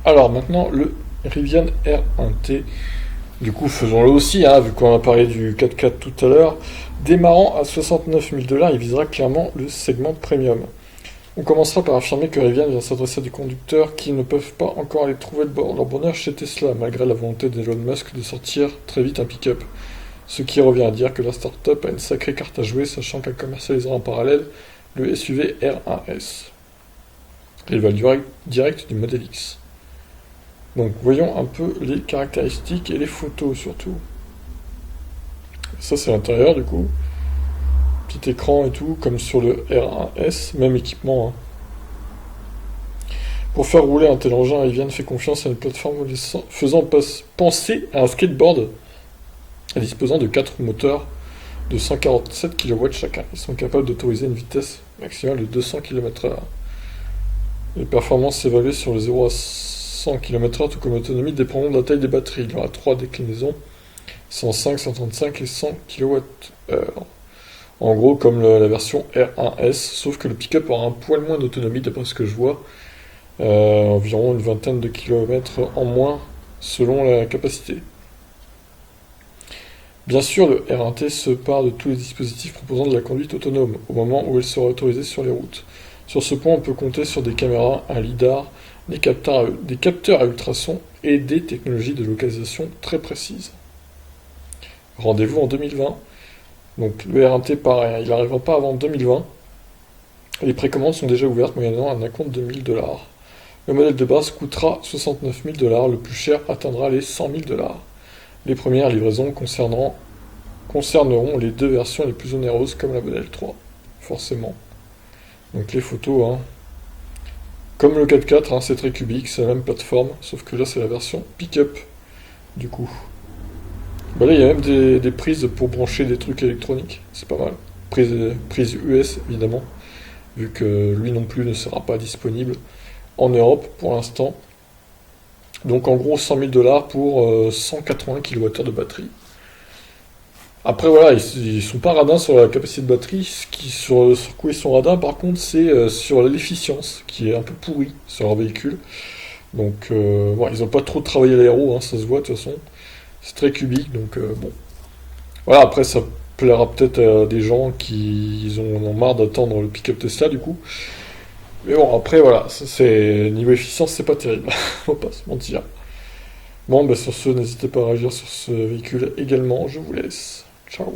Alors maintenant, le Rivian R1T. Du coup, faisons-le aussi, hein, vu qu'on a parlé du 4x4 tout à l'heure. Démarrant à 69 000 $, il visera clairement le segment premium. On commencera par affirmer que Rivian vient s'adresser à des conducteurs qui ne peuvent pas encore aller trouver leur bonheur chez Tesla, malgré la volonté d'Elon Musk de sortir très vite un pick-up. Ce qui revient à dire que la start-up a une sacrée carte à jouer, sachant qu'elle commercialisera en parallèle le SUV R1S, rival direct du Model X. Donc voyons un peu les caractéristiques et les photos surtout. Ça c'est l'intérieur du coup. Petit écran et tout, comme sur le R1S, même équipement. Hein. Pour faire rouler un tel engin, Rivian fait confiance à une plateforme faisant penser à un skateboard disposant de 4 moteurs de 147 kW chacun. Ils sont capables d'autoriser une vitesse maximale de 200 km/h. Les performances évaluées sur le 0 à 100 km/h, tout comme l'autonomie, dépendront de la taille des batteries. Il y aura 3 déclinaisons, 105, 135 et 100 kWh. En gros, comme la version R1S, sauf que le pick-up aura un poil moins d'autonomie, d'après ce que je vois. Environ une vingtaine de kilomètres en moins, selon la capacité. Bien sûr, le R1T se part de tous les dispositifs proposant de la conduite autonome, au moment où elle sera autorisée sur les routes. Sur ce point, on peut compter sur des caméras, un lidar, des capteurs à ultrasons et des technologies de localisation très précises. Rendez-vous en 2020. Donc le R1T, pareil, il n'arrivera pas avant 2020. Les précommandes sont déjà ouvertes moyennant un acompte de 1000 $. Le modèle de base coûtera 69 000 $, le plus cher atteindra les 100 000 $. Les premières livraisons concerneront les deux versions les plus onéreuses comme la modèle 3, forcément. Donc les photos, hein. Comme le 4x4, hein, c'est très cubique, c'est la même plateforme, sauf que là c'est la version pick-up, du coup. Bah là il y a même des prises pour brancher des trucs électroniques, c'est pas mal. Prise US évidemment, vu que lui non plus ne sera pas disponible en Europe pour l'instant. Donc en gros 100 000 $ pour 180 kWh de batterie. Après voilà, ils sont pas radins sur la capacité de batterie, sur quoi ils sont radins par contre c'est sur l'efficience qui est un peu pourrie sur leur véhicule. Donc bon, ils ont pas trop travaillé l'aéro, hein, ça se voit de toute façon. C'est très cubique donc bon. Voilà, après ça plaira peut-être à des gens qui en ont marre d'attendre le pick-up Tesla du coup. Mais bon, après, voilà, niveau efficience, c'est pas terrible. Faut pas se mentir. Bon, bah sur ce, n'hésitez pas à réagir sur ce véhicule également. Je vous laisse. Ciao.